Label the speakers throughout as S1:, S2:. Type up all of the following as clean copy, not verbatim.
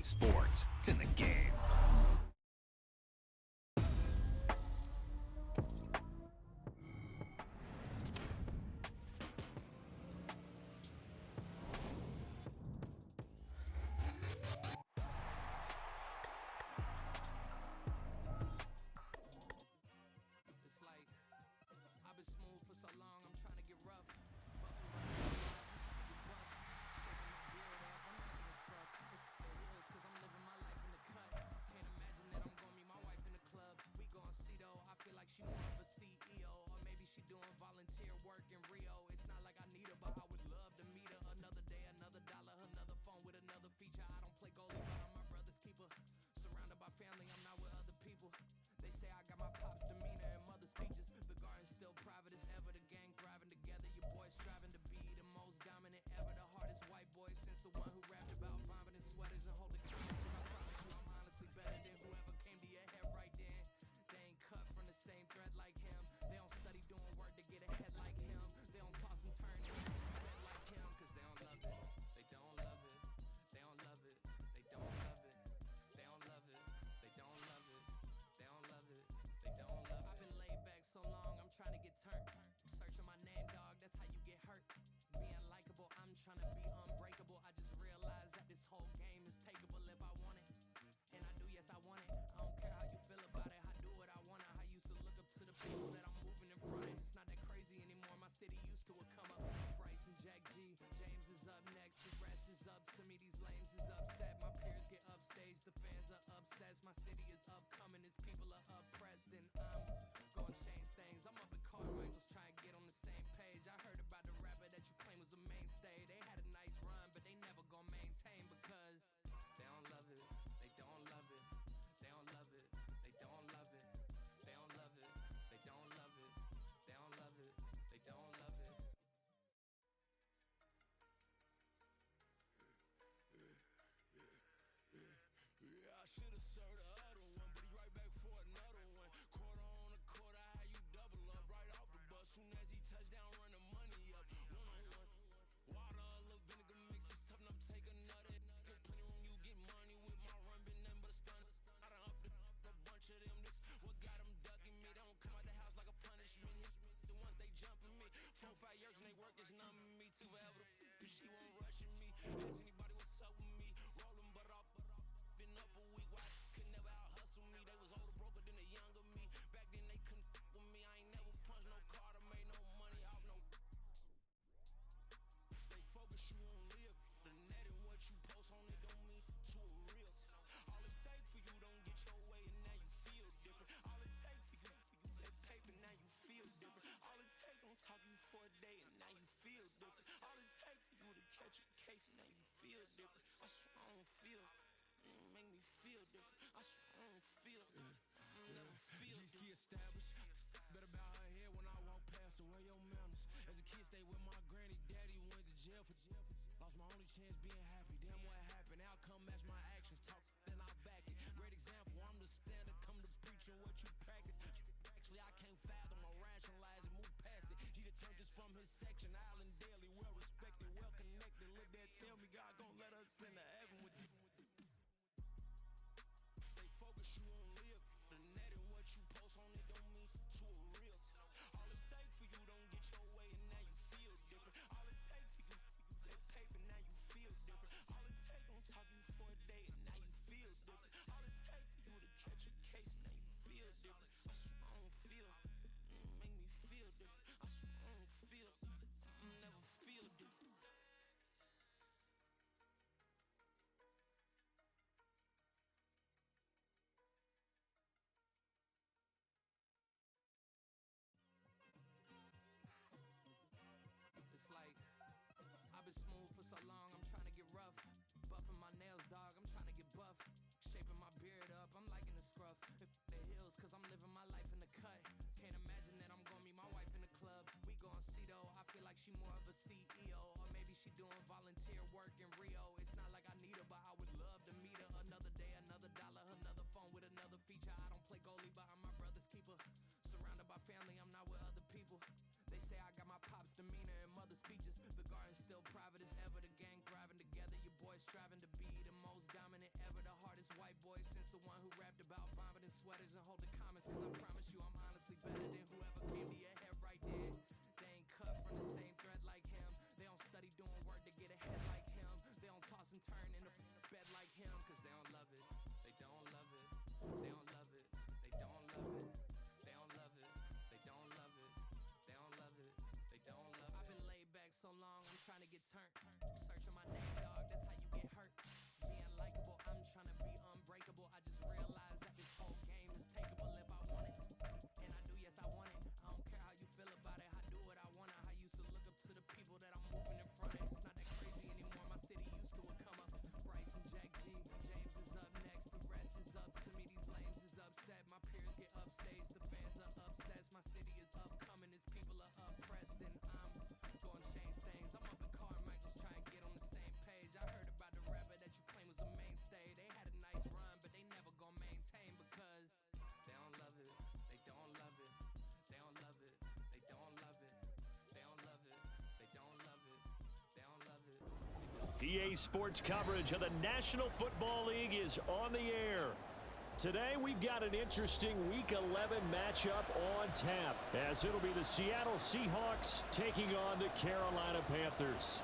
S1: Sports, it's in the game.
S2: Striving to be the most dominant ever.
S1: one who rapped about vomiting sweaters and holding comments, cause I promise you I'm honestly better than whoever came to your head right there. They ain't cut from the same thread like him. They don't study doing work to get ahead like him. They don't toss and turn in the bed like him, cause they don't love it. They don't love it. They don't love it. They don't love it. They don't love it. They don't love it. They don't love it. They don't love it. I've been laid back so long, I'm trying to get turned. Searching my name, dog, that's how you get hurt. Being likable, I'm trying to be unbreakable. I just realized that this whole game is takeable if I want it. And I do, yes, I want it. I don't care how you feel about it. I do what I want. I used to look up to the people that I'm moving in front of. It's not that crazy anymore. My city used to it come up. Bryce and Jack G. James is up next. The rest is up to me. These lames is upset. My peers get upstage. The fans are obsessed. My city is upcoming. His people are oppressed. And I'm gonna change things. I'm up in Carmichael's trying to get on the same page. I heard about the rapper that you claim was a mainstay. They had a nice run, but they never gonna maintain because they don't love it. They don't love it. They don't love it. They don't love it. They don't love it. They don't love it. They don't love it.
S2: EA Sports coverage of the National Football League is on the air. Today we've got an interesting Week 11 matchup on tap, as it'll be the Seattle Seahawks taking on the Carolina Panthers.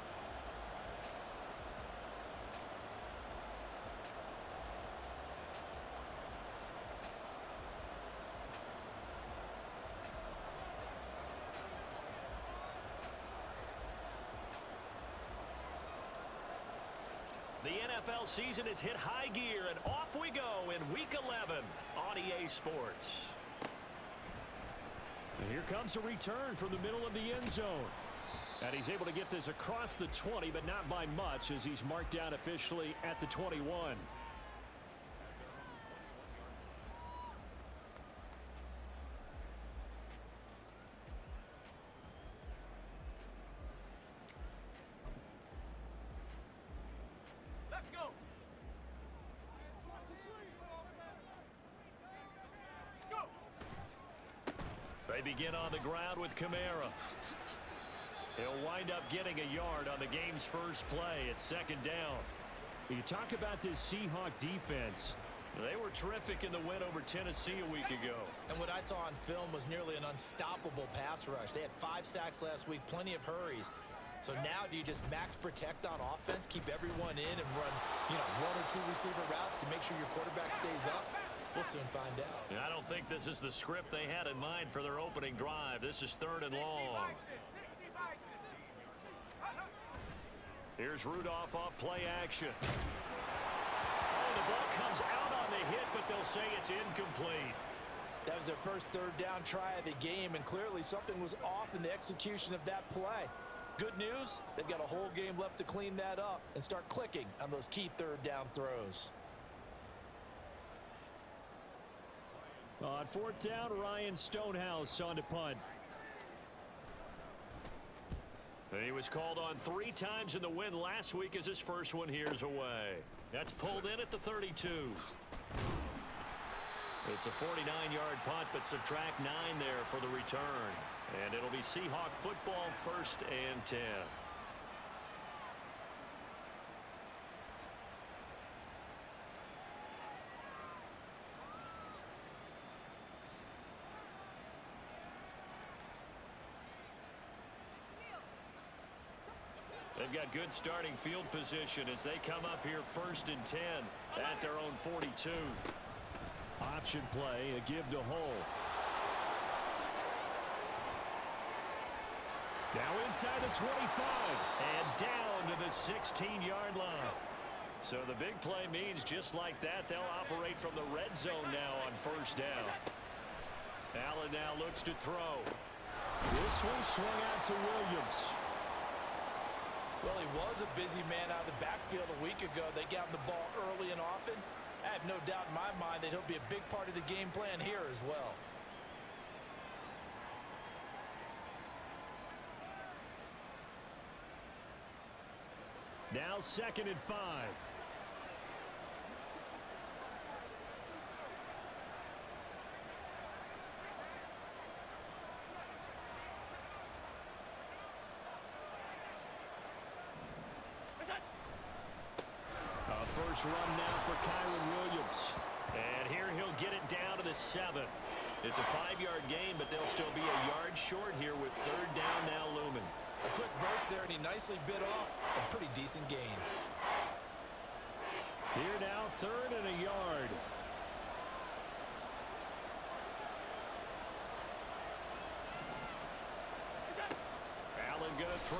S2: The NFL season has hit high gear, and off we go in Week 11 on EA Sports. And here comes a return from the middle of the end zone. And he's able to get this across the 20, but not by much, as he's marked down officially at the 21.
S3: Let's go. Let's go.
S2: They begin on the ground with Kamara. He'll wind up getting a yard on the game's first play at second down. You talk about this Seahawk defense. They were terrific in the win over Tennessee a week ago.
S4: And what I saw on film was nearly an unstoppable pass rush. They had 5 sacks last week, plenty of hurries. So now do you just max protect on offense, keep everyone in, and run, 1 or 2 receiver routes to make sure your quarterback stays up? We'll soon find out.
S2: I don't think this is the script they had in mind for their opening drive. This is 3rd and long. Here's Rudolph off play action. Oh, the ball comes out on the hit, but they'll say it's incomplete.
S4: That was their first 3rd down try of the game, and clearly something was off in the execution of that play. Good news, they've got a whole game left to clean that up and start clicking on those key 3rd down throws.
S2: On 4th down, Ryan Stonehouse on to punt. He was called on 3 times in the win last week as his first one here's away. That's pulled in at the 32. It's a 49-yard punt, but subtract 9 there for the return. And it'll be Seahawk football, 1st and 10. They've got good starting field position as they come up here 1st and 10 at their own 42. Option play, a give to Hull. Now inside the 25 and down to the 16-yard line. So the big play means just like that, they'll operate from the red zone now on 1st down. Allen now looks to throw. This one swung out to Williams.
S4: Well, he was a busy man out of the backfield a week ago. They got him the ball early and often. I have no doubt in my mind that he'll be a big part of the game plan here as well.
S2: Now 2nd and 5. A first run now for Kyron Williams. And here he'll get it down to the 7. It's a 5-yard gain, but they'll still be a yard short here with 3rd down now looming.
S4: A quick burst there, and he nicely bit off a pretty decent gain.
S2: Here now, 3rd and a yard. Allen gonna throw.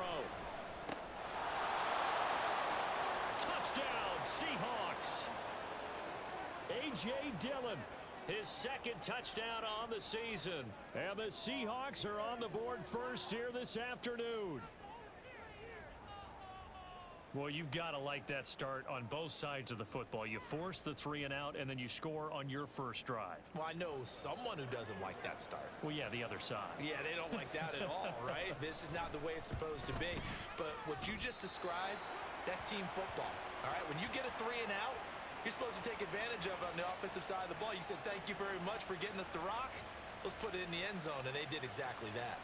S2: Touchdown, Seahawks. A.J. Dillon, his 2nd touchdown on the season. And the Seahawks are on the board first here this afternoon. Well, you've got to like that start on both sides of the football. You force the 3 and out, and then you score on your first drive.
S4: Well, I know someone who doesn't like that start.
S2: Well, yeah, the other side.
S4: Yeah, they don't like that at all, right? This is not the way it's supposed to be. But what you just described, that's team football, all right? When you get a 3 and out, you're supposed to take advantage of it on the offensive side of the ball. You said, thank you very much for getting us the rock. Let's put it in the end zone, and they did exactly that.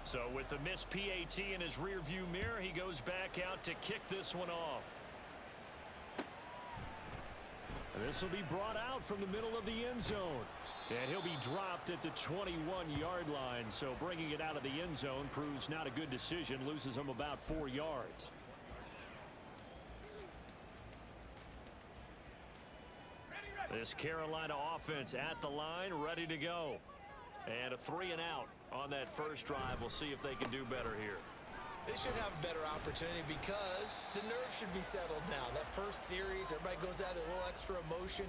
S2: So with the missed PAT in his rearview mirror, he goes back out to kick this one off. This will be brought out from the middle of the end zone. And he'll be dropped at the 21-yard line. So bringing it out of the end zone proves not a good decision. Loses him about 4 yards. This Carolina offense at the line, ready to go. And a 3 and out on that first drive. We'll see if they can do better here.
S4: They should have a better opportunity because the nerves should be settled now. That first series, everybody goes out with a little extra emotion.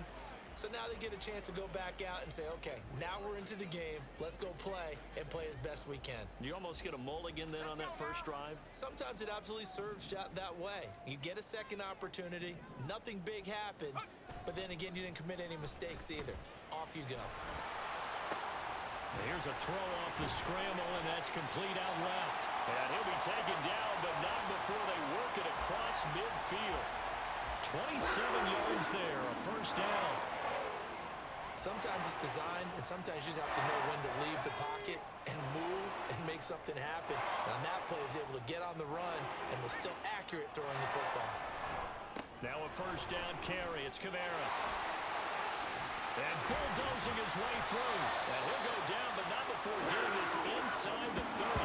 S4: So now they get a chance to go back out and say, okay, now we're into the game. Let's go play and play as best we can.
S2: You almost get a mulligan then on that first drive?
S4: Sometimes it absolutely serves that way. You get a second opportunity. Nothing big happened. But then again, you didn't commit any mistakes either. Off you go.
S2: Here's a throw off the scramble, and that's complete out left. And he'll be taken down, but not before they work it across midfield. 27 yards there, a first down.
S4: Sometimes it's designed, and sometimes you just have to know when to leave the pocket and move and make something happen. And on that play, he was able to get on the run and was still accurate throwing the football.
S2: Now a first down carry. It's Kamara. And bulldozing his way through. And he'll go down, but not before getting this inside the 30.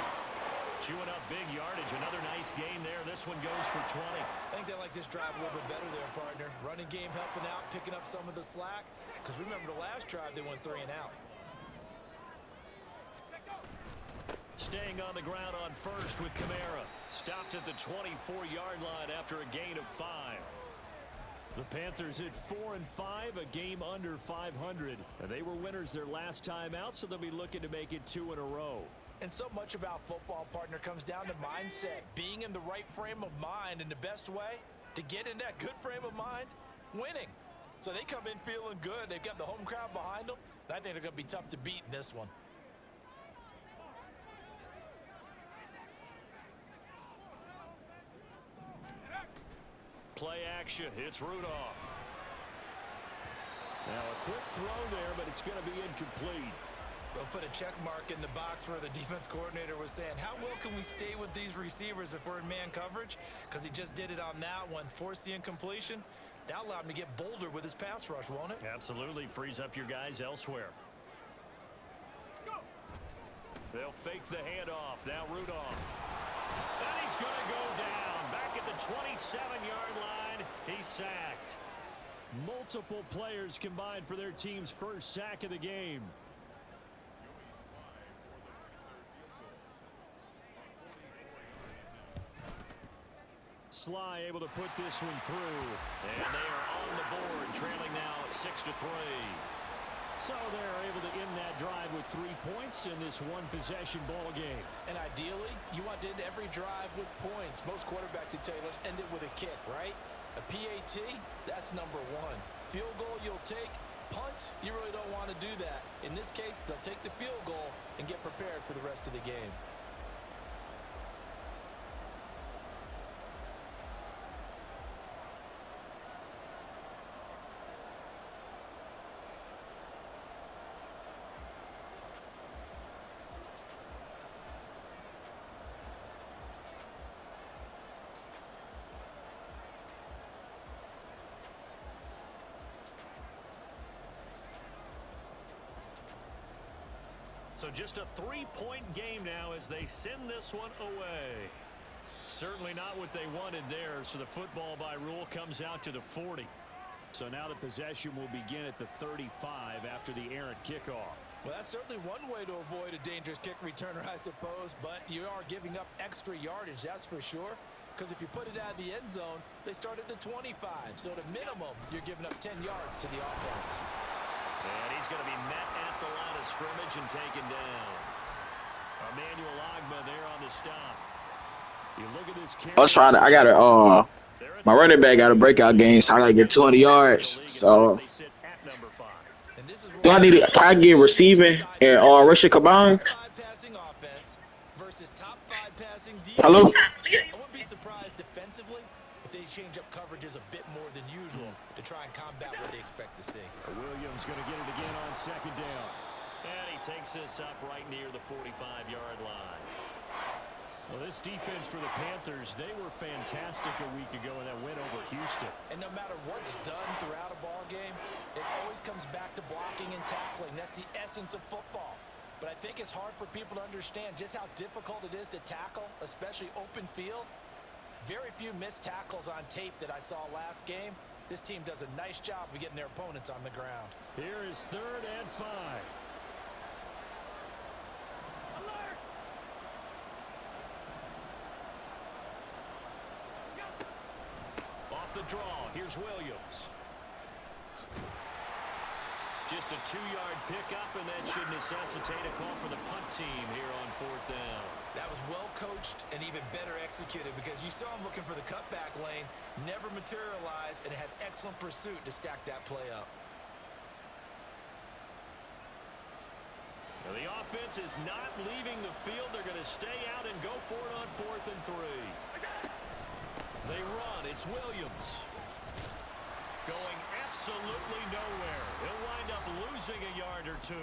S2: Chewing up big yardage. Another nice gain there. This one goes for 20.
S4: I think they like this drive a little bit better there, partner. Running game helping out, picking up some of the slack. Because remember, the last drive, they went 3 and out.
S2: Staying on the ground on first with Kamara. Stopped at the 24-yard line after a gain of 5. The Panthers at 4-5, a game under 500. And they were winners their last time out, so they'll be looking to make it 2 in a row.
S4: And so much about football, partner, comes down to mindset. Being in the right frame of mind, and the best way to get in that good frame of mind, winning. So they come in feeling good. They've got the home crowd behind them. And I think they're going to be tough to beat in this one.
S2: Play action. It's Rudolph. Now a quick throw there, but it's going to be incomplete.
S4: We'll put a check mark in the box where the defense coordinator was saying, how well can we stay with these receivers if we're in man coverage? Because he just did it on that one. Force the incompletion. That'll allow him to get bolder with his pass rush, won't it?
S2: Absolutely. Frees up your guys elsewhere. They'll fake the handoff. Now Rudolph. And he's going to go down. Back at the 27-yard line. He's sacked. Multiple players combined for their team's first sack of the game. Sly able to put this one through. And they are on the board, trailing now 6-3. So they're able to end that drive with 3 points in this one-possession ball game.
S4: And ideally, you want to end every drive with points. Most quarterbacks would tell you, let's end it with a kick, right? A PAT, that's number 1. Field goal you'll take. Punts, you really don't want to do that. In this case, they'll take the field goal and get prepared for the rest of the game.
S2: So just a 3-point game now as they send this one away. Certainly not what they wanted there, so the football by rule comes out to the 40. So now the possession will begin at the 35 after the errant kickoff.
S4: Well, that's certainly one way to avoid a dangerous kick returner, I suppose, but you are giving up extra yardage, that's for sure. Because if you put it out of the end zone, they start at the 25. So at a minimum, you're giving up 10 yards to the offense.
S2: And he's going to be met at the line of scrimmage and taken down. Emmanuel Ogba there on the stop. You look at this carry.
S5: I was trying to. I got to. My running back got a breakout game, so I got to get 200 yards. So do I need to? Can I get receiving and rushing combined? Hello.
S4: I wouldn't be surprised defensively if they change up coverages a bit more than usual to try and combat what they expect to see.
S2: Williams going to get it again on second down. And he takes this up right near the 45-yard line. Well, this defense for the Panthers, they were fantastic a week ago in that win over Houston.
S4: And no matter what's done throughout a ball game, it always comes back to blocking and tackling. That's the essence of football. But I think it's hard for people to understand just how difficult it is to tackle, especially open field. Very few missed tackles on tape that I saw last game. This team does a nice job of getting their opponents on the ground.
S2: Here is 3rd and 5. Off the draw, here's Williams. Just a 2-yard pickup, and that should necessitate a call for the punt team here on 4th down.
S4: That was well coached and even better executed because you saw him looking for the cutback lane, never materialized, and had excellent pursuit to stack that play up.
S2: Now the offense is not leaving the field. They're going to stay out and go for it on 4th and 3. They run. It's Williams. Going absolutely nowhere. He'll wind up losing a yard or 2.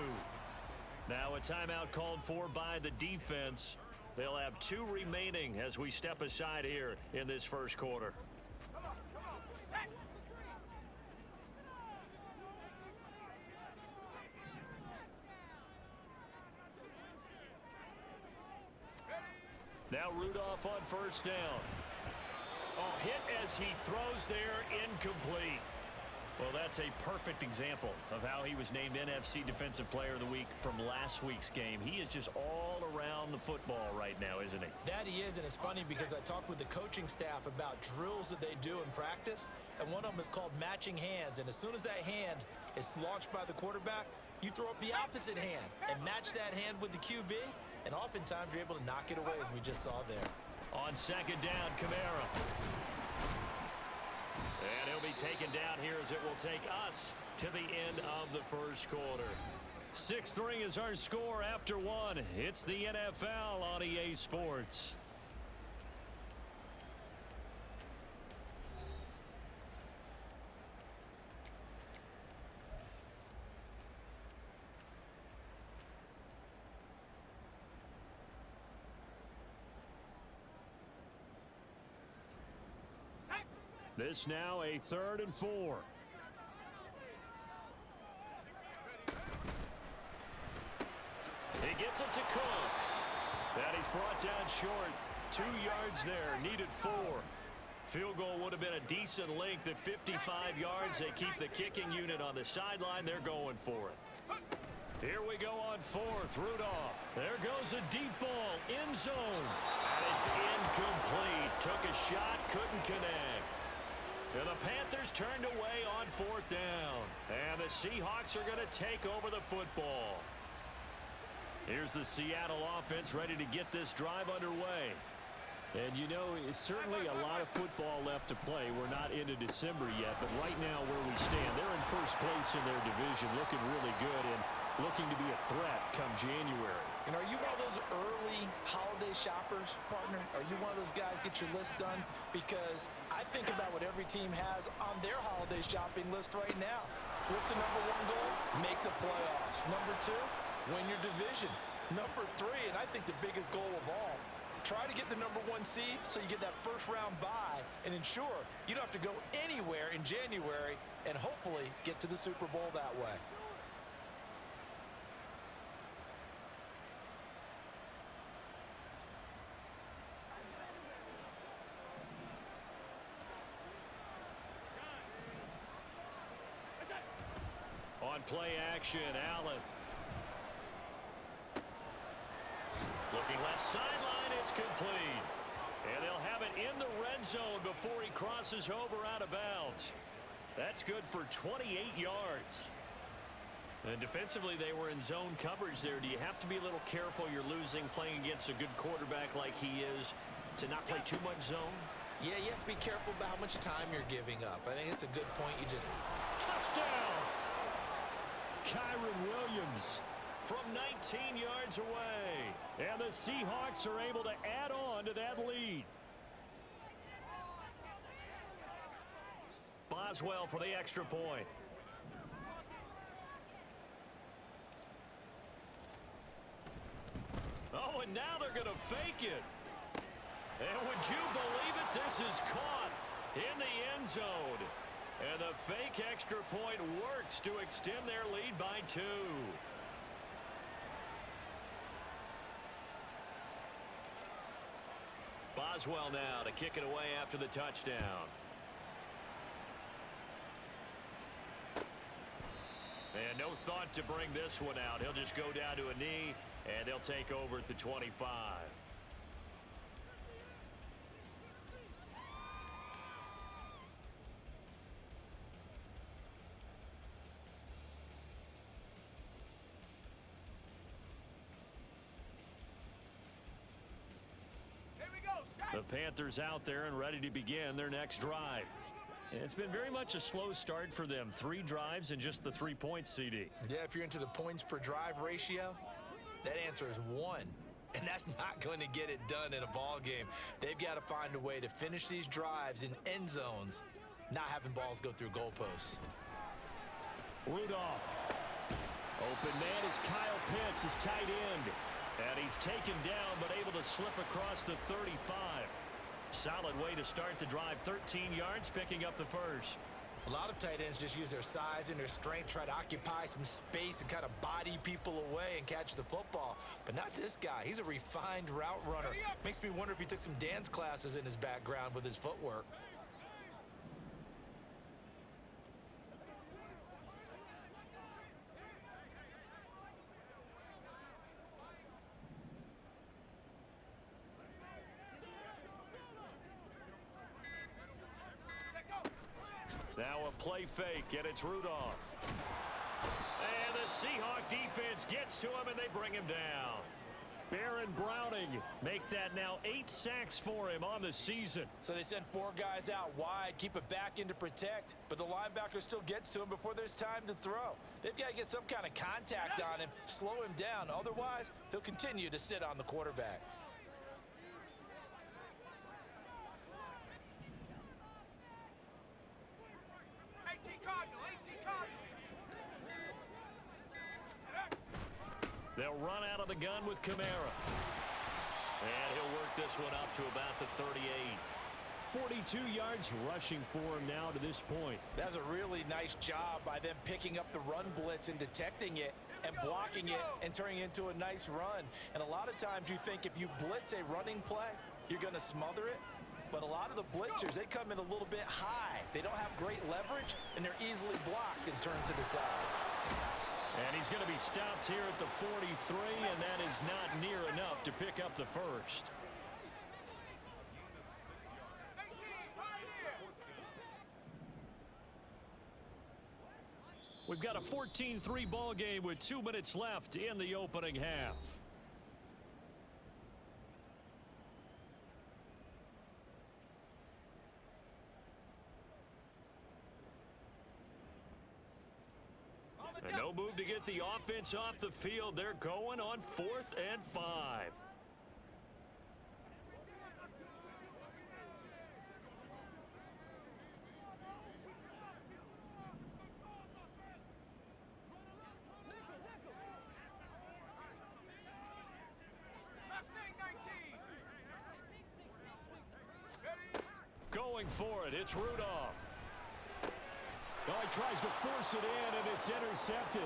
S2: Now a timeout called for by the defense. They'll have 2 remaining as we step aside here in this first quarter. Now Rudolph on 1st down. Oh, hit as he throws there, incomplete. Well, that's a perfect example of how he was named NFC Defensive Player of the Week from last week's game. He is just all around the football right now, isn't he?
S4: That he is, and it's funny because I talked with the coaching staff about drills that they do in practice, and one of them is called matching hands. And as soon as that hand is launched by the quarterback, you throw up the opposite hand and match that hand with the QB, and oftentimes you're able to knock it away, as we just saw there.
S2: On 2nd down, Kamara. And he'll be taken down here as it will take us to the end of the first quarter. 6-3 is our score after 1. It's the NFL on EA Sports. This now a 3rd and 4. He gets it to Cooks. That he's brought down short. 2 yards there, needed 4. Field goal would have been a decent length at 55 yards. They keep the kicking unit on the sideline. They're going for it. Here we go on 4th. Rudolph. There goes a deep ball. End zone. And it's incomplete. Took a shot, couldn't connect. And the Panthers turned away on 4th down. And the Seahawks are going to take over the football. Here's the Seattle offense ready to get this drive underway. And you know, it's certainly a lot of football left to play. We're not into December yet, but right now where we stand, they're in first place in their division, looking really good and looking to be a threat come January.
S4: And are you one of those early holiday shoppers, partner? Are you one of those guys get your list done? Because I think about what every team has on their holiday shopping list right now. What's the number 1 goal? Make the playoffs. Number 2, win your division. Number 3, and I think the biggest goal of all, try to get the number 1 seed so you get that first-round bye and ensure you don't have to go anywhere in January and hopefully get to the Super Bowl that way.
S2: on play action. Allen. Looking left sideline. It's complete. And they'll have it in the red zone before he crosses over out of bounds. That's good for 28 yards. And defensively, they were in zone coverage there. Do you have to be a little careful? You're losing playing against a good quarterback like he is to not play too much zone?
S4: Yeah, you have to be careful about how much time you're giving up. I think it's a good point. You just...
S2: Touchdown! Kyron Williams from 19 yards away. And the Seahawks are able to add on to that lead. Boswell for the extra point. Oh, and now they're going to fake it. And would you believe it? This is caught in the end zone. And the fake extra point works to extend their lead by 2. Boswell now to kick it away after the touchdown. And no thought to bring this one out. He'll just go down to a knee, and they'll take over at the 25. The Panthers out there and ready to begin their next drive. And it's been very much a slow start for them. 3 drives and just the 3 points, CD.
S4: Yeah, if you're into the points per drive ratio, that answer is 1. And that's not going to get it done in a ball game. They've got to find a way to finish these drives in end zones, not having balls go through goalposts.
S2: Rudolph. Open man is Kyle Pitts, his tight end. And he's taken down but able to slip across the 35. Solid way to start the drive. 13 yards, picking up the first.
S4: A lot of tight ends just use their size and their strength, try to occupy some space and kind of body people away and catch the football. But not this guy. He's a refined route runner. Makes me wonder if he took some dance classes in his background with his footwork.
S2: Now a play fake, and it's Rudolph. And the Seahawk defense gets to him, and they bring him down. Baron Browning make that now 8 sacks for him on the season.
S4: So they send 4 guys out wide, keep it back in to protect, but the linebacker still gets to him before there's time to throw. They've got to get some kind of contact on him, slow him down. Otherwise, he'll continue to sit on the quarterback.
S2: They'll run out of the gun with Kamara. And he'll work this one up to about the 38. 42 yards rushing for him now to this point.
S4: That's a really nice job by them picking up the run blitz and detecting it and blocking it and turning it into a nice run. And a lot of times you think if you blitz a running play, you're going to smother it. But a lot of the blitzers, they come in a little bit high. They don't have great leverage, and they're easily blocked and turned to the side.
S2: And he's going to be stopped here at the 43, and that is not near enough to pick up the first. We've got a 14-3 ball game with 2 minutes left in the opening half. And no move to get the offense off the field. They're going on 4th and 5. Going for it, it's Rudolph. Oh, he tries to force it in, and it's intercepted.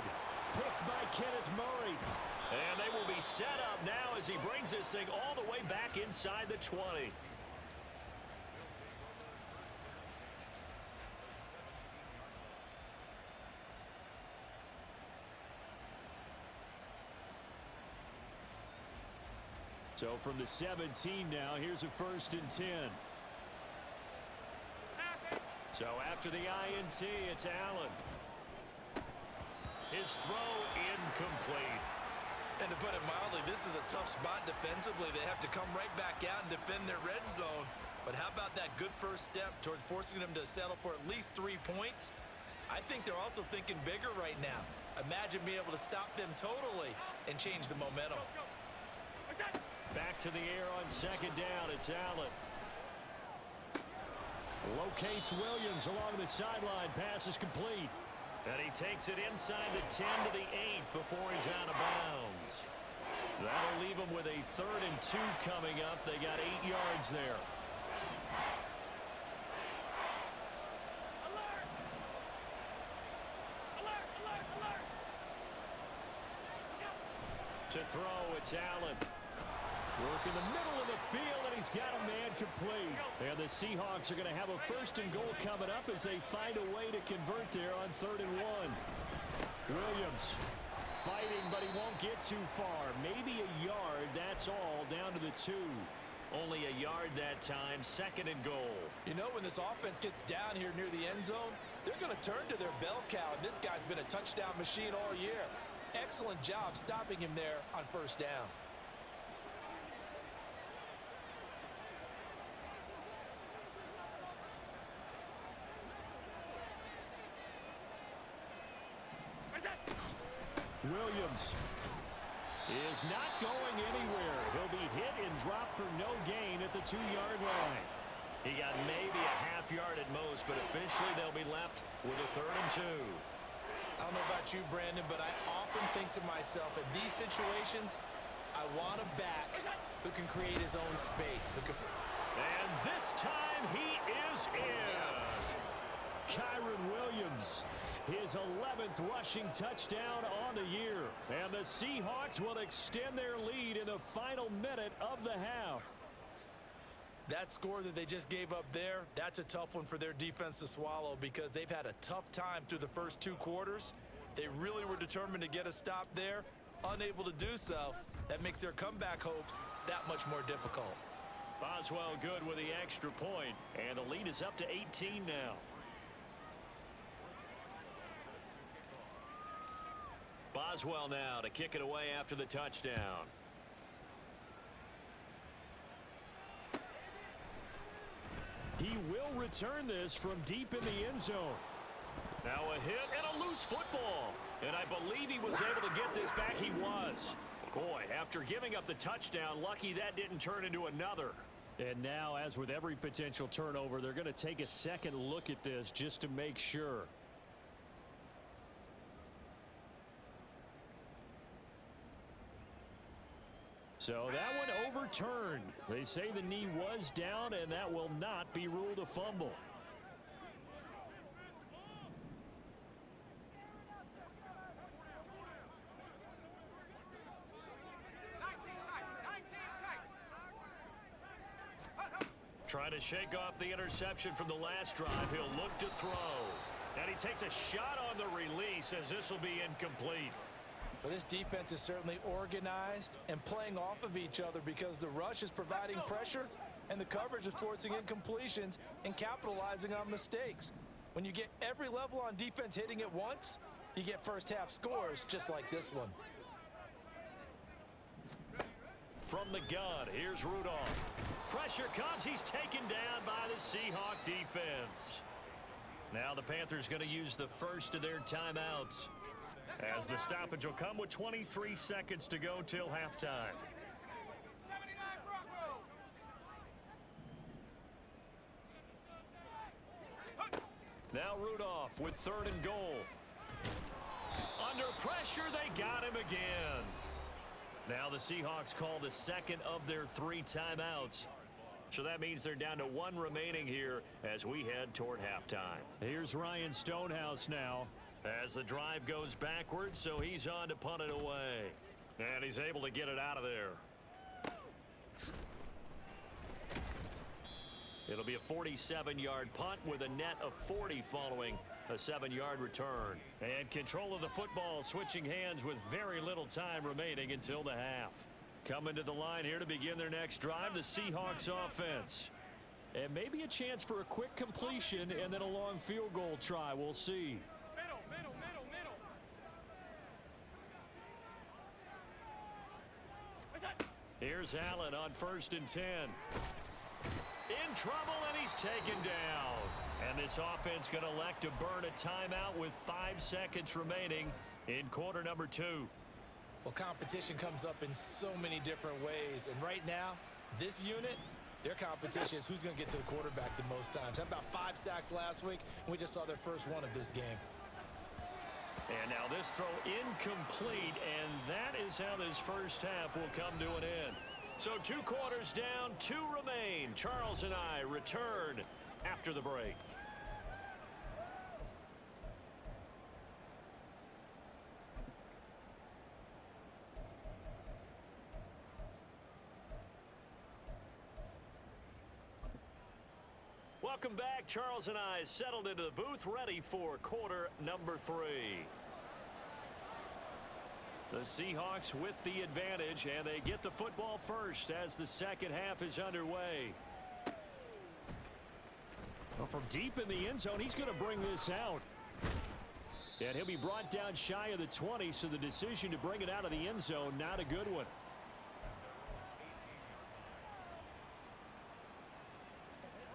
S2: Picked by Kenneth Murray. And they will be set up now as he brings this thing all the way back inside the 20. So from the 17 now, here's a 1st and 10. So after the INT, it's Allen. His throw incomplete.
S4: And to put it mildly, this is a tough spot defensively. They have to come right back out and defend their red zone. But how about that good first step towards forcing them to settle for at least 3 points? I think they're also thinking bigger right now. Imagine being able to stop them totally and change the momentum.
S2: Back to the air on 2nd down. It's Allen. Locates Williams along the sideline. Pass is complete. And he takes it inside the 10 to the 8 before he's out of bounds. That'll leave him with a 3rd and 2 coming up. They got 8 yards there.
S3: Alert! Alert! Alert! Alert!
S2: To throw, it's Allen. Work in the middle of the field, and he's got a man complete. And the Seahawks are going to have a 1st and goal coming up as they find a way to convert there on 3rd and 1. Williams fighting, but he won't get too far. Maybe a yard, that's all, down to the 2. Only a yard that time, 2nd and goal.
S4: You know, when this offense gets down here near the end zone, they're going to turn to their bell cow, and this guy's been a touchdown machine all year. Excellent job stopping him there on 1st down.
S2: Williams is not going anywhere. He'll be hit and dropped for no gain at the 2-yard line. He got maybe a half yard at most, but officially they'll be left with a 3rd and 2.
S4: I don't know about you, Brandon, but I often think to myself, in these situations, I want a back who can create his own space.
S2: And this time he is in.
S4: Yes.
S2: Kyron Williams, his 11th rushing touchdown on the year. And the Seahawks will extend their lead in the final minute of the half.
S4: That score that they just gave up there, that's a tough one for their defense to swallow because they've had a tough time through the first 2 quarters. They really were determined to get a stop there, unable to do so. That makes their comeback hopes that much more difficult.
S2: Boswell good with the extra point, and the lead is up to 18 now. Boswell now to kick it away after the touchdown. He will return this from deep in the end zone. Now a hit and a loose football. And I believe he was able to get this back. He was. Boy, after giving up the touchdown, lucky that didn't turn into another. And now, as with every potential turnover, they're going to take a second look at this just to make sure. So that one overturned. They say the knee was down, and that will not be ruled a fumble. Trying to shake off the interception from the last drive. He'll look to throw. And he takes a shot on the release as this will be incomplete.
S4: Well, this defense is certainly organized and playing off of each other because the rush is providing pressure and the coverage is forcing incompletions and capitalizing on mistakes. When you get every level on defense hitting at once, you get first half scores just like this one.
S2: From the gun, here's Rudolph. Pressure comes. He's taken down by the Seahawk defense. Now the Panthers going to use the first of their timeouts, as the stoppage will come with 23 seconds to go till halftime.
S3: 79 Broncos.
S2: Now Rudolph with 3rd and goal. Under pressure, they got him again. Now the Seahawks call the second of their 3 timeouts. So that means they're down to 1 remaining here as we head toward halftime. Here's Ryan Stonehouse now as the drive goes backwards, so he's on to punt it away. And he's able to get it out of there. It'll be a 47-yard punt with a net of 40 following a 7-yard return. And control of the football switching hands with very little time remaining until the half. Coming to the line here to begin their next drive, the Seahawks offense. And maybe a chance for a quick completion and then a long field goal try. We'll see.
S3: Middle.
S2: Here's Allen on 1st and 10. In trouble, and he's taken down. And this offense going to elect to burn a timeout with 5 seconds remaining in quarter number 2.
S4: Well, competition comes up in so many different ways. And right now, this unit, their competition is who's going to get to the quarterback the most times. Had about 5 sacks last week, and we just saw their first one of this game.
S2: And now this throw incomplete, and that is how this first half will come to an end. So 2 quarters down, 2 remain. Charles and I return after the break. Welcome back. Charles and I settled into the booth, ready for quarter number 3. The Seahawks with the advantage, and they get the football first as the second half is underway. Well, from deep in the end zone, he's going to bring this out. And he'll be brought down shy of the 20, so the decision to bring it out of the end zone, not a good one.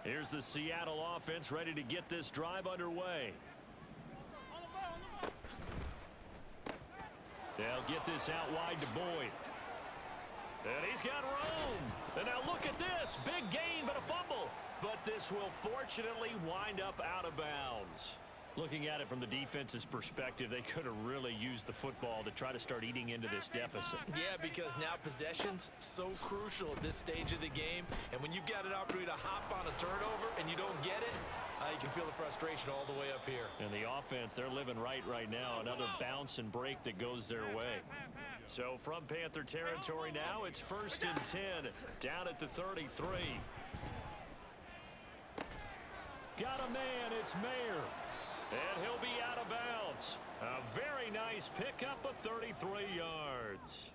S2: Here's the Seattle offense ready to get this drive underway. They'll get this out wide to Boyd. And he's got room. And now look at this. Big gain, but a fumble. But this will fortunately wind up out of bounds. Looking at it from the defense's perspective, they could have really used the football to try to start eating into this deficit.
S4: Yeah, because now possession's so crucial at this stage of the game. And when you've got an opportunity to hop on a turnover and you don't get it, you can feel the frustration all the way up here.
S2: And the offense, they're living right now. Another bounce and break that goes their way. So from Panther territory now, it's 1st and 10, down at the 33. Got a man, it's Mayer. And he'll be out of bounds. A very nice pickup of 33 yards.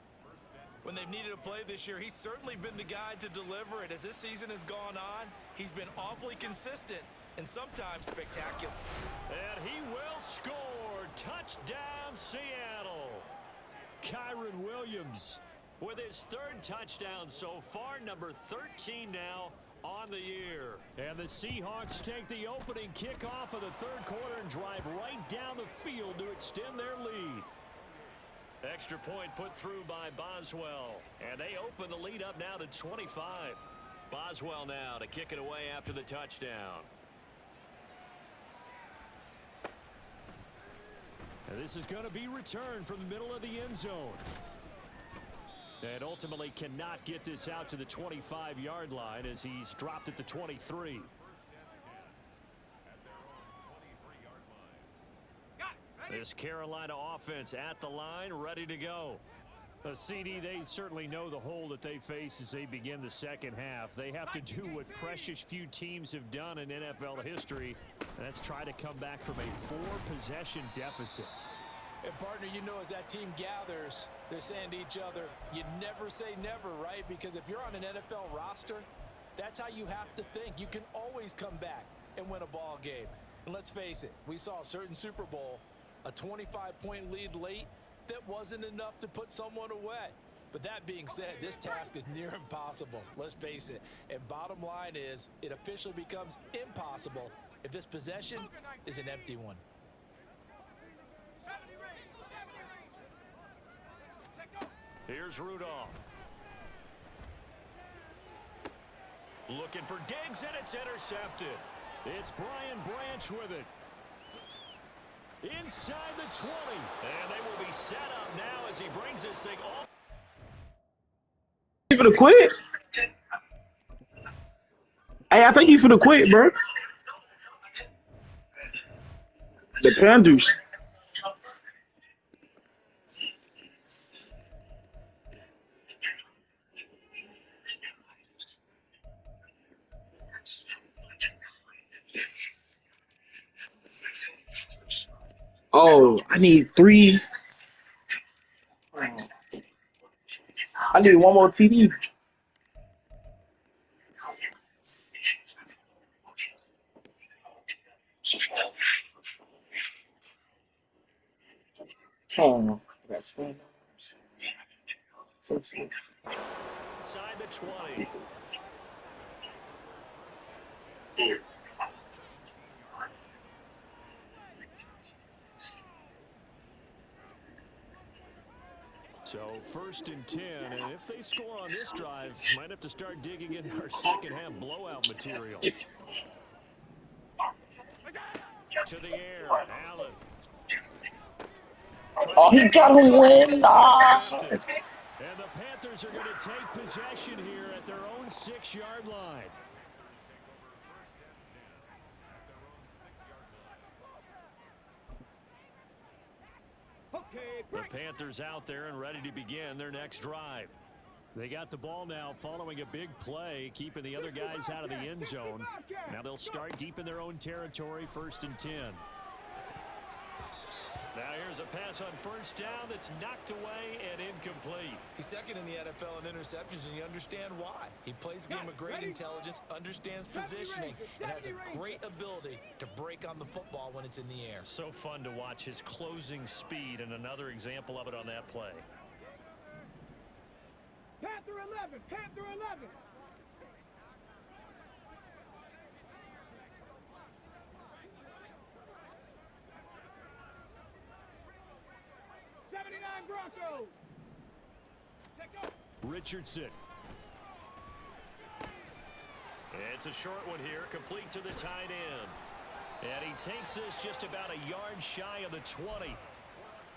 S4: When they've needed a play this year, he's certainly been the guy to deliver it. As this season has gone on, he's been awfully consistent and sometimes spectacular.
S2: And he will score. Touchdown, Seattle. Kyron Williams with his 3rd touchdown so far, number 13 now on the year. And the Seahawks take the opening kickoff of the 3rd quarter and drive right down the field to extend their lead. Extra point put through by Boswell. And they open the lead up now to 25. Boswell now to kick it away after the touchdown. And this is going to be returned from the middle of the end zone. And ultimately cannot get this out to the 25-yard line as he's dropped at the 23. This Carolina offense at the line, ready to go. CD, they certainly know the hole that they face as they begin the second half. They have to do what precious few teams have done in NFL history, and that's try to come back from a 4-possession deficit.
S4: And partner, you know, as that team gathers, they're saying to each other, you never say never, right? Because if you're on an NFL roster, that's how you have to think. You can always come back and win a ball game. And let's face it, we saw a certain Super Bowl, a 25-point lead late, that wasn't enough to put someone away. But that being said, this task is near impossible. Let's face it. And bottom line is, it officially becomes impossible if this possession is an empty one.
S2: Here's Rudolph. Looking for Diggs, and it's intercepted. It's Brian Branch with it. Inside the 20. And they will be set up now as he brings this thing off.
S5: You finna quit? Hey, I think you finna quit, bro. The Panthers. Oh, I need 3. I need one more TD. Oh, that's $20. So sweet.
S2: Inside the 20. So 1st and 10, and if they score on this drive, might have to start digging in our second half blowout material. To the air, Allen.
S5: Oh, he got a win. Ah.
S2: And the Panthers are going to take possession here at their own 6-yard line. The Panthers out there and ready to begin their next drive. They got the ball now following a big play, keeping the other guys out of the end zone. Now they'll start deep in their own territory, 1st and 10. Now here's a pass on 1st down that's knocked away and incomplete.
S4: He's second in the NFL in interceptions, and you understand why. He plays a game of great intelligence, understands positioning, and has a great ability to break on the football when it's in the air.
S2: So fun to watch his closing speed, and another example of it on that play.
S3: Panther 11, Panther 11. Broncos.
S2: Richardson. It's a short one here, complete to the tight end. And he takes this just about a yard shy of the 20.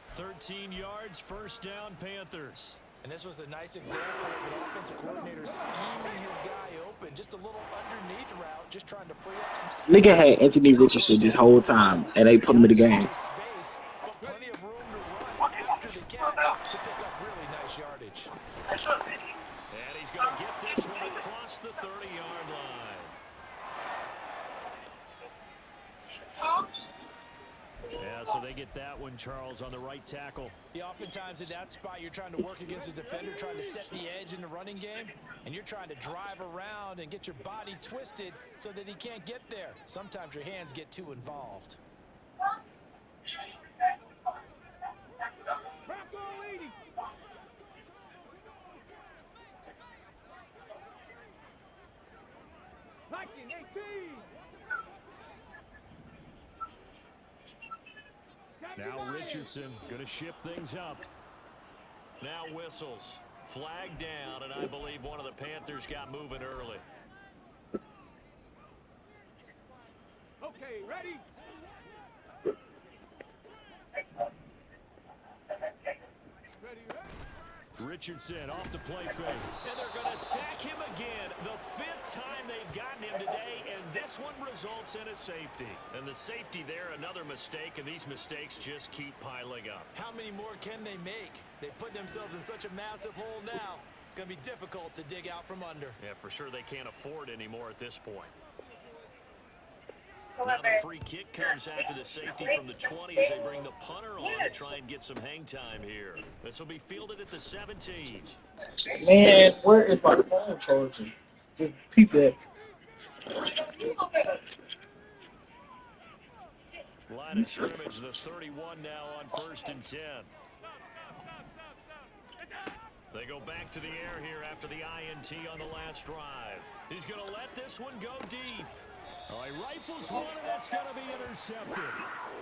S2: 13 yards, 1st down, Panthers.
S4: And this was a nice example of an offensive coordinator scheming his guy open. Just a little underneath route, just trying to free up some space.
S5: Nigga had Anthony Richardson this whole time, and they put him in the game.
S4: Space, but plenty of room to run after the catch to pick up really nice yardage.
S2: And he's going to get this one across the 30-yard line. Yeah, so they get that one, Charles, on the right tackle.
S4: Yeah, oftentimes in that spot, you're trying to work against a defender, trying to set the edge in the running game, and you're trying to drive around and get your body twisted so that he can't get there. Sometimes your hands get too involved.
S3: Bronco leading. Viking 18.
S2: Now Richardson going to shift things up. Now whistles. Flag down, and I believe one of the Panthers got moving early.
S3: Okay, ready?
S2: Richardson off the play fake. And they're going to sack him again. The 5th time they've gotten him today, and this one results in a safety. And the safety there, another mistake, and these mistakes just keep piling up.
S4: How many more can they make? They put themselves in such a massive hole now. Going to be difficult to dig out from under.
S2: Yeah, for sure they can't afford any more at this point. Now the free kick comes after the safety from the 20 as they bring the punter on to try and get some hang time here. This will be fielded at the 17.
S5: Man, where is my phone charger? Just peep that.
S2: Line of scrimmage, the 31 now on 1st and 10. They go back to the air here after the INT on the last drive. He's going to let this one go deep. Oh, he rifles one, and that's going to be intercepted.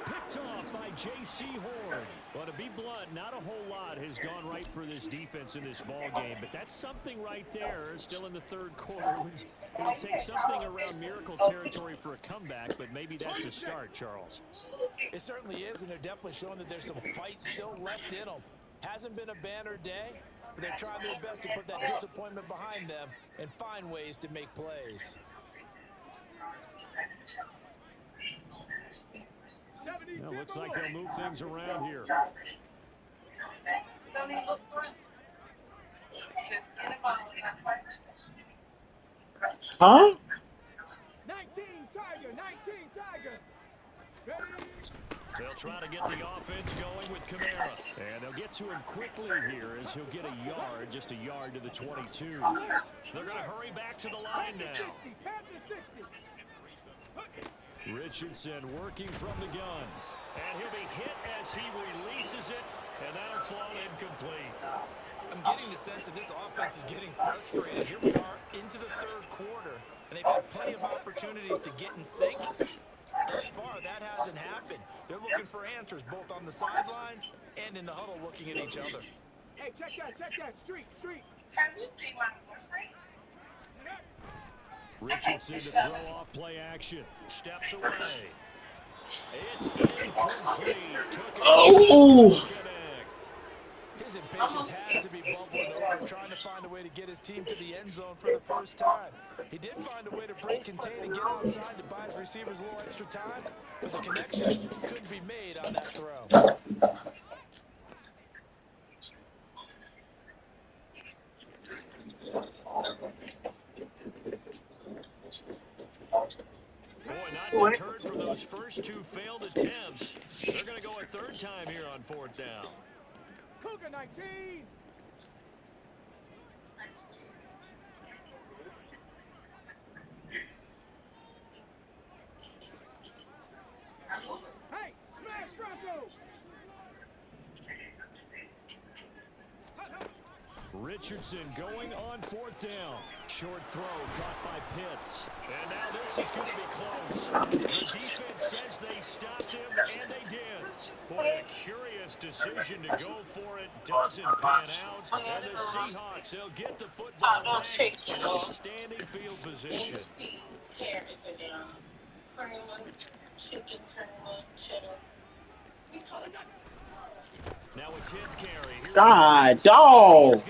S2: Picked off by J.C. Horn. Well, to be blunt, not a whole lot has gone right for this defense in this ball game, but that's something right there. Still in the 3rd quarter. It's going to take something around miracle territory for a comeback, but maybe that's a start, Charles.
S4: It certainly is, and they're definitely showing that there's some fight still left in them. Hasn't been a banner day, but they're trying their best to put that disappointment behind them and find ways to make plays.
S2: Well, looks like they'll move things around here.
S5: Huh?
S3: 19 Tiger, 19 Tiger. Ready?
S2: They'll try to get the offense going with Kamara. And they'll get to him quickly here as he'll get a yard, just a yard to the 22. They're going to hurry back to the line now. Richardson working from the gun. And he'll be hit as he releases it, and that'll fall incomplete.
S4: I'm getting the sense that this offense is getting frustrated. Here we are into the third quarter, and they've had plenty of opportunities to get in sync. Thus far, that hasn't happened. They're looking for answers both on the sidelines and in the huddle looking at each other.
S3: Hey, check that. Street.
S2: Richardson to throw off play action. Steps away. It's incomplete.
S5: Oh.
S4: His impatience had to be bubbling over, trying to find a way to get his team to the end zone for the first time. He did find a way to break, contain, and get outside to buy his receivers a little extra time, but the connection couldn't be made on that throw.
S2: Boy, not deterred from those first two failed attempts. They're going to go a third time here on fourth down.
S3: Cougar 19. Hey, smash Bronco.
S2: Richardson going on fourth down. Short throw caught by Pitts. And now this is going to be close. The defense says they stopped him, and they did. Boy, a curious decision to go for it doesn't pan out. And the Seahawks, they'll get the football back in outstanding field position. Now a 10th carry.
S5: God, dog.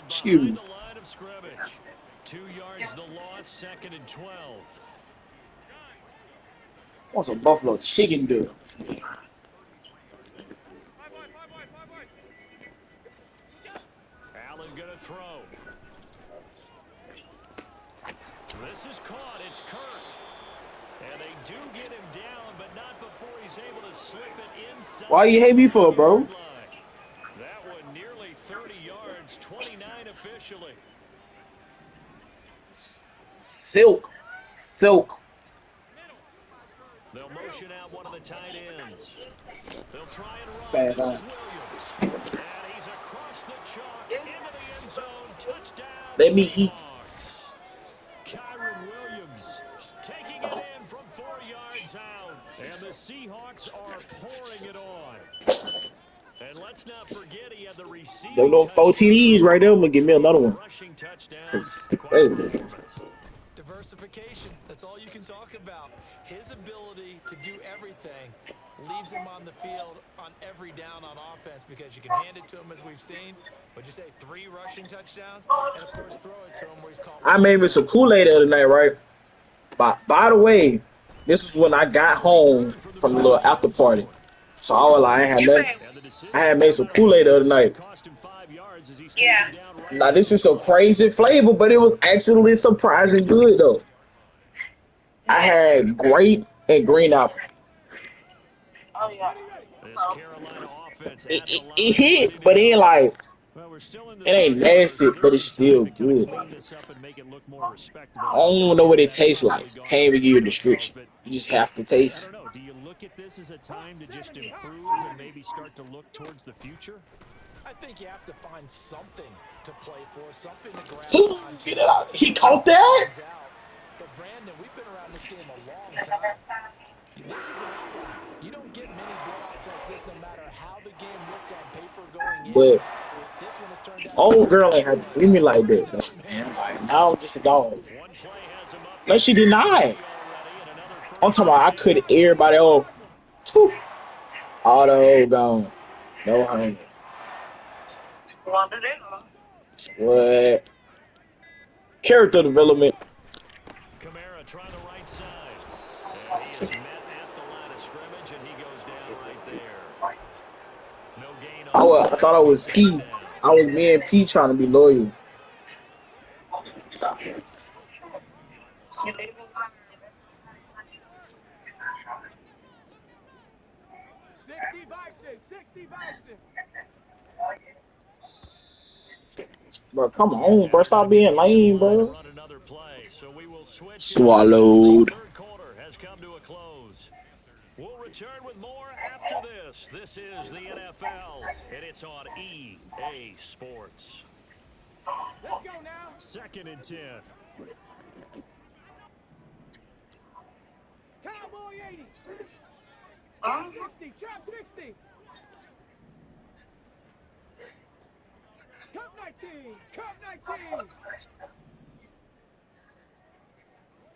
S5: Excuse me.
S2: 2 yards the loss, 2nd and 12.
S5: Want some buffalo chicken dubs.
S2: Allen gonna throw. This is caught. It's Kirk. And they do get him down, but not before he's able to slip it inside.
S5: Why you hate me for, bro?
S2: That one nearly 30 yards, 29 officially.
S5: Silk.
S2: They'll motion out one of the tight ends. They'll try and run.
S5: Sad,
S2: This is Williams. And he's across the chalk into the end zone. Touchdown.
S5: Let me eat.
S2: Kyron Williams taking it in from 4 yards out. And the Seahawks are pouring it on. And let's not forget he had the receiving.
S5: Those little 4 TDs right there. I'm going to give me another one.
S2: Rushing touchdown.
S5: Hey.
S4: Diversification, that's all you can talk about. His ability to do everything leaves him on the field on every down on offense because you can hand it to him as we've seen. Would you say 3 rushing touchdowns? And, of course, throw it to him where he's called.
S5: I made me some Kool-Aid the other night, right? By the way, this is when I got home from the little after party. So I was like, I had made some Kool-Aid the other night.
S6: Yeah.
S5: Now, this is some crazy flavor, but it was actually surprisingly good, though. I had grape and green apple.
S6: Oh, yeah.
S5: It hit, but it ain't like, it ain't nasty, but it's still good. I don't even know what it tastes like. Can't even give you a description. You just have to taste it.
S2: Do you look at this as a time to just improve and maybe start to look towards the future?
S4: I think you have to find something to play for, something to grab onto.
S5: Get it out. He caught that?
S4: But Brandon, we've been around this game a long time. This is you don't get many blowouts like this no matter how the game looks on paper going in.
S5: But
S4: This one has turned out
S5: old girl ain't had to do me like that, though. Like, now I'm just a dog. No, she did not. I'm talking about I cut everybody off. Auto gone. No honey. What? Character development.
S2: Kamara trying the right side. And he is met at the line of scrimmage, and he goes down right there. No gain on
S5: I thought I was P. I was me and P trying to be loyal.
S3: 60 Bison. 60 Bison.
S5: Bro, come on, bro. Stop being lame, bro.
S2: Run another play, so we will switch
S5: Swallowed.
S2: the third quarter has come to a close. We'll return with more after this. This is the NFL, and it's on EA Sports.
S3: Let's go now.
S2: 2nd and 10.
S3: Cowboy 80. 60. Trap 60. Cup 19. Cup 19.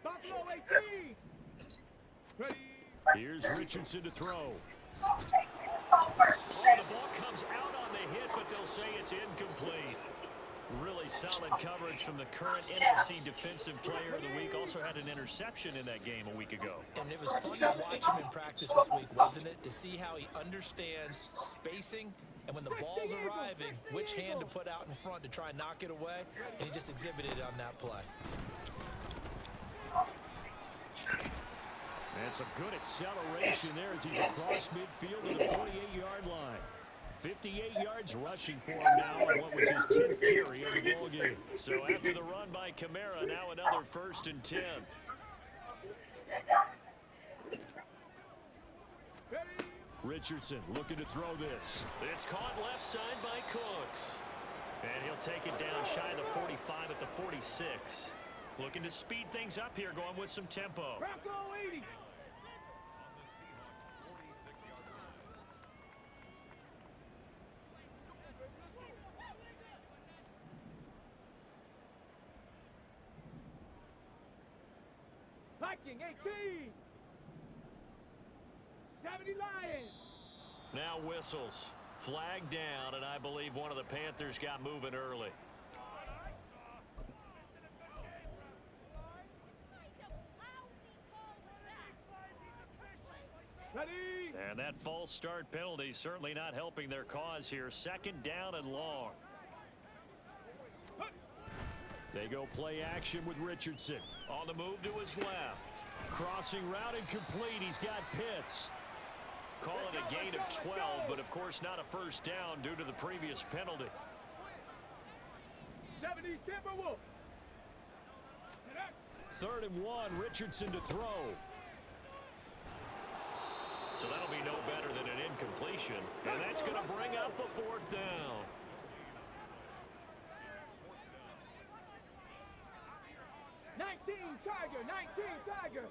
S3: Buffalo 18. Ready.
S2: Here's Richardson to throw. Oh, the ball comes out on the hit, but they'll say it's incomplete. Really solid coverage from the current NFC Defensive Player of the Week. Also had an interception in that game a week ago.
S4: And it was fun to watch him in practice this week, wasn't it? To see how he understands spacing and when the ball's arriving, which hand to put out in front to try and knock it away. And he just exhibited it on that play.
S2: And some good acceleration there as he's across midfield to the 48-yard line. 58 yards rushing for him now on what was his 10th carry of the ball game. So after the run by Kamara, now another 1st and 10. Richardson looking to throw this. It's caught left side by Cooks. And he'll take it down shy of the 45 at the 46. Looking to speed things up here, going with some tempo.
S3: Bronco 80. Viking 18. 70 Lions.
S2: Now whistles. Flag down, and I believe one of the Panthers got moving early.
S3: Ready.
S2: And that false start penalty certainly not helping their cause here. 2nd down and long. They go play action with Richardson. On the move to his left. Crossing route and complete. He's got Pitts. Call it a gain of 12, but of course not a 1st down due to the previous penalty.
S3: 70 Timberwolves.
S2: 3rd and 1, Richardson to throw. So that'll be no better than an incompletion, and that's going to bring up a 4th down.
S3: Tiger.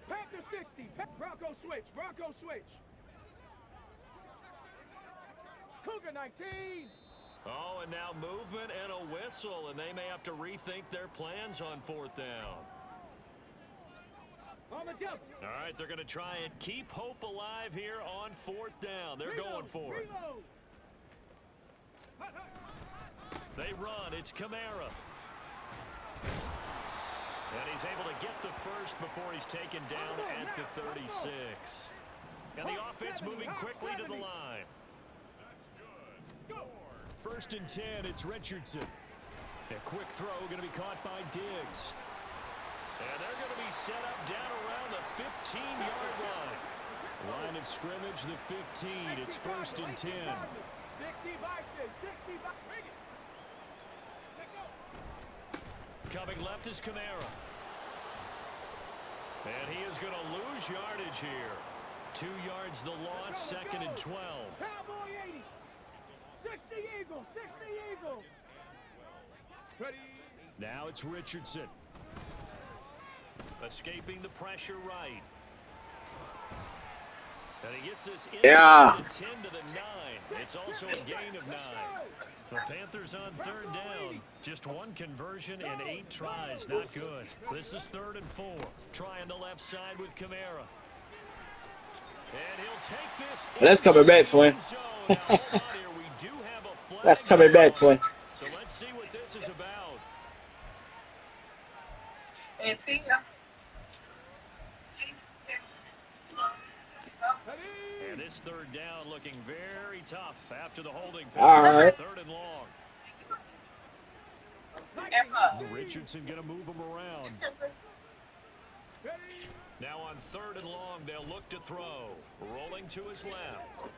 S3: Panther 60. Bronco switch. Bronco switch. Cougar 19.
S2: Oh, and now movement and a whistle, and they may have to rethink their plans on 4th down.
S3: On the jump.
S2: All right, they're going to try and keep hope alive here on 4th down. They're going for it. They run. It's Kamara. And he's able to get the first before he's taken down at the 36. And the offense moving quickly to the line. 1st and 10, it's Richardson. A quick throw going to be caught by Diggs. And they're going to be set up down around the 15-yard line. Line of scrimmage, the 15. It's 1st and 10.
S3: 60 Bison. 60 Bison.
S2: Coming left is Kamara. And he is going to lose yardage here. 2 yards the loss, 2nd and 12.
S3: Cowboy 80. 60 Eagle. 60 Eagle. Ready.
S2: Now it's Richardson. Escaping the pressure right. And he gets this inside the 10 to the 9. It's also a gain of 9. The Panthers on 3rd down. Just 1 conversion and 8 tries. Not good. This is 3rd and 4. Trying the left side with Kamara. And he'll take this.
S5: That's coming back, twin. That's coming back, twin.
S2: So let's see what this is about. And this 3rd down looking very tough after the holding.
S5: All right.
S2: 3rd and long. Richardson going to move him around. Now on 3rd and long, they'll look to throw. Rolling to his left.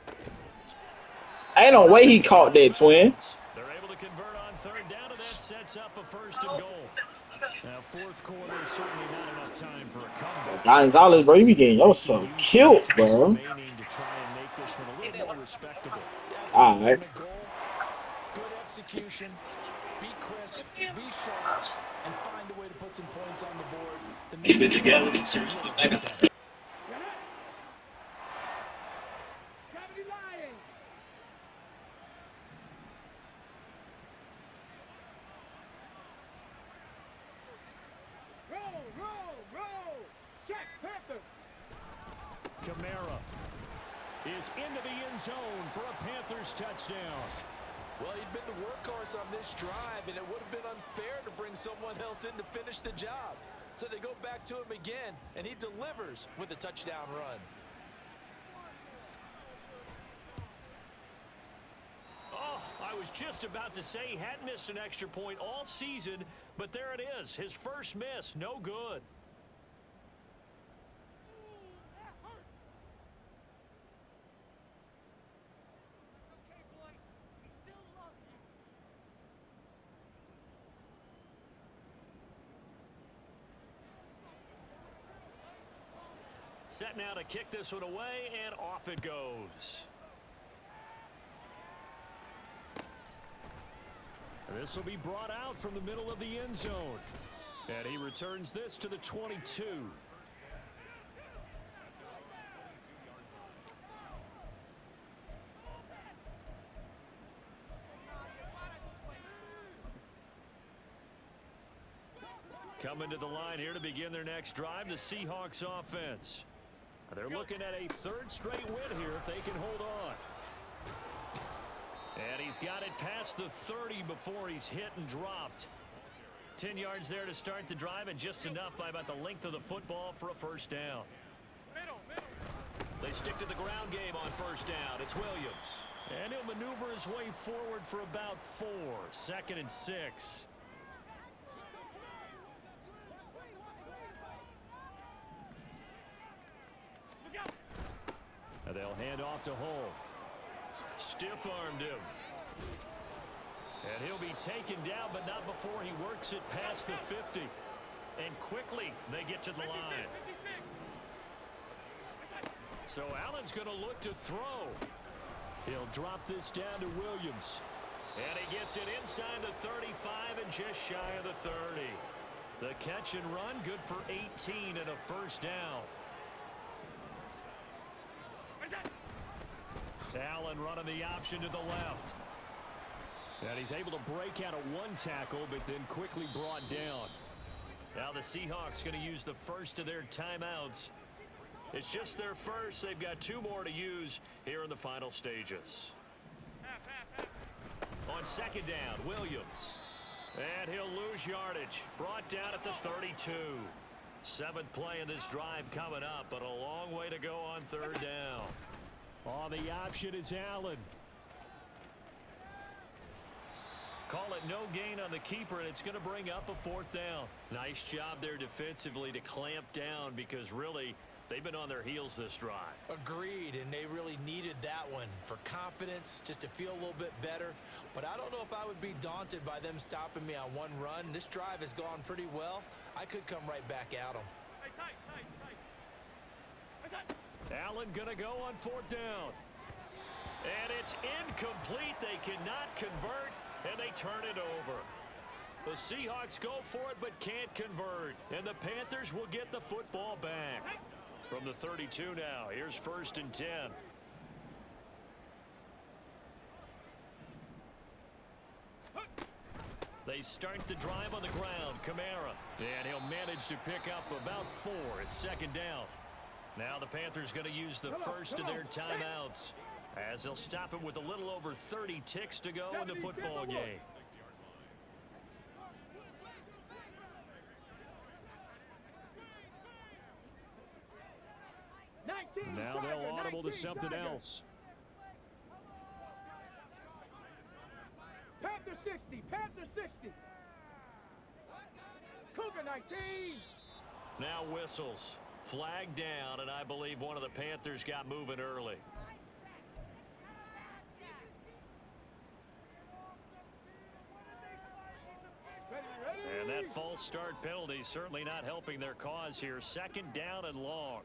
S5: Ain't no way he caught that, twin.
S2: They're able to convert on 3rd down, and that sets up a 1st and goal. Now, 4th quarter, certainly not enough time for a comeback.
S5: Gonzalez, bro, you be getting yo so cute, bro.
S2: Remaining to try and make this one a little more respectable.
S5: All right.
S4: Good execution, be crisp, be sharp, and find a way to put some points on the board. To make this a
S2: Kamara is into the end zone for a Panthers touchdown.
S4: Well, he'd been the workhorse on this drive, and it would have been unfair to bring someone else in to finish the job. So they go back to him again, and he delivers with a touchdown run.
S2: Oh, I was just about to say he hadn't missed an extra point all season, but there it is. His first miss, no good. Set now to kick this one away, and off it goes. This will be brought out from the middle of the end zone. And he returns this to the 22. Coming to the line here to begin their next drive, the Seahawks offense. They're looking at a 3rd straight win here if they can hold on. And he's got it past the 30 before he's hit and dropped. 10 yards there to start the drive, and just enough by about the length of the football for a 1st down. They stick to the ground game on 1st down. It's Williams. And he'll maneuver his way forward for about 4. 2nd and 6. And they'll hand off to Hull. Stiff-armed him. And he'll be taken down, but not before he works it past the 50. And quickly, they get to the line. So Allen's going to look to throw. He'll drop this down to Williams. And he gets it inside the 35 and just shy of the 30. The catch and run, good for 18 and a 1st down. Allen running the option to the left. And he's able to break out of 1 tackle, but then quickly brought down. Now the Seahawks going to use the first of their timeouts. It's just their first. They've got 2 more to use here in the final stages. On 2nd down, Williams. And he'll lose yardage. Brought down at the 32. 7th play in this drive coming up, but a long way to go on 3rd down. On the option is Allen. Call it no gain on the keeper, and it's going to bring up a 4th down. Nice job there defensively to clamp down, because really they've been on their heels this drive.
S4: Agreed, and they really needed that one for confidence, just to feel a little bit better. But I don't know if I would be daunted by them stopping me on 1 run. This drive has gone pretty well. I could come right back at them.
S2: Allen going to go on 4th down. And it's incomplete. They cannot convert, and they turn it over. The Seahawks go for it but can't convert. And the Panthers will get the football back. From the 32 now, here's 1st and 10. They start the drive on the ground. Kamara. And he'll manage to pick up about 4 at 2nd down. Now the Panthers going to use the first of their timeouts, as they'll stop it with a little over 30 ticks to go in the football game. Now they'll audible to something else.
S3: Panther 60, Panther 60. Cougar 19.
S2: Now whistles. Flag down, and I believe one of the Panthers got moving early. And that false start penalty certainly not helping their cause here. Second down and long.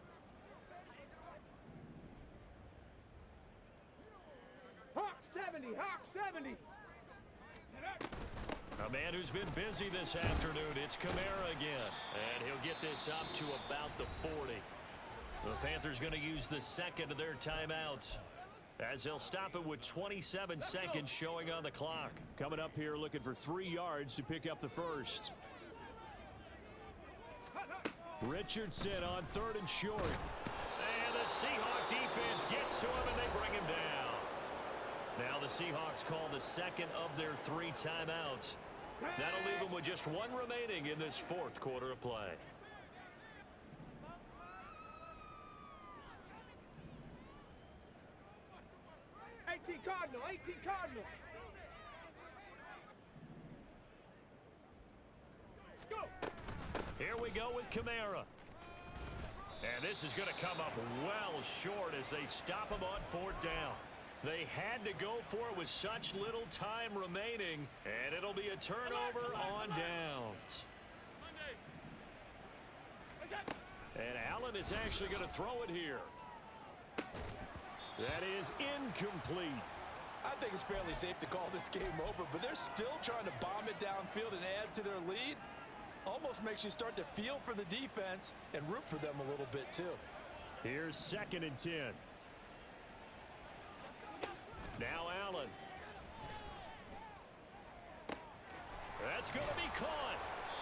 S3: Hawk 70, Hawk 70.
S2: A man who's been busy this afternoon. It's Kamara again. And he'll get this up to about the 40. The Panthers going to use the second of their timeouts, as they'll stop it with 27 seconds showing on the clock.
S7: Coming up here looking for 3 yards to pick up the first. Richardson on 3rd and short.
S2: And the Seahawk defense gets to him, and they bring him down. Now the Seahawks call the second of their 3 timeouts. That'll leave them with just 1 remaining in this 4th quarter of play.
S3: Cardinal, 18 Cardinal. Go.
S2: Here we go with Kamara. And this is going to come up well short as they stop him on 4th down. They had to go for it with such little time remaining, and it'll be a turnover on downs. And Allen is actually going to throw it here. That is incomplete.
S4: I think it's fairly safe to call this game over, but they're still trying to bomb it downfield and add to their lead. Almost makes you start to feel for the defense and root for them a little bit too.
S7: Here's 2nd and 10.
S2: Now Allen. That's going to be caught.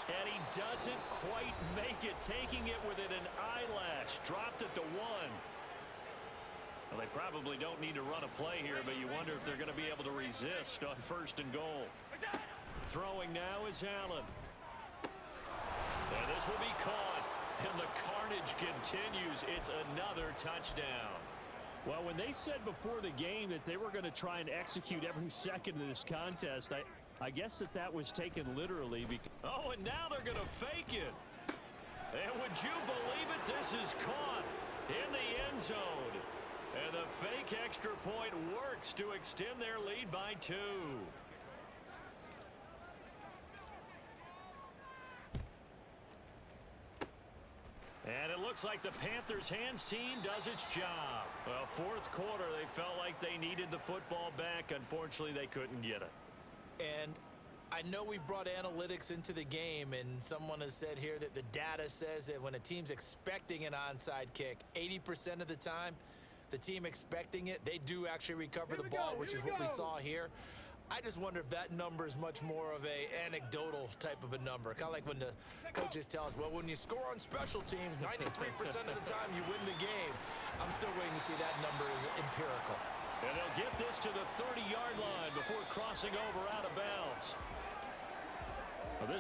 S2: And he doesn't quite make it, taking it within an eyelash. Dropped it to 1. Well, they probably don't need to run a play here, but you wonder if they're going to be able to resist on 1st and goal. Throwing now is Allen. And this will be caught. And the carnage continues. It's another touchdown.
S7: Well, when they said before the game that they were going to try and execute every second of this contest, I guess that was taken literally.
S2: Oh, and now they're going to fake it. And would you believe it? This is caught in the end zone. And the fake extra point works to extend their lead by 2. And it looks like the Panthers' hands team does its job. Well, 4th quarter, they felt like they needed the football back. Unfortunately, they couldn't get it.
S4: And I know we brought analytics into the game, and someone has said here that the data says that when a team's expecting an onside kick, 80% of the time, the team expecting it, they do actually recover the ball, which is what we saw here. I just wonder if that number is much more of a anecdotal type of a number. Kind of like when the coaches tell us, well, when you score on special teams, 93% of the time you win the game. I'm still waiting to see that number is empirical.
S2: And they'll get this to the 30-yard line before crossing over out of bounds.
S7: Well, this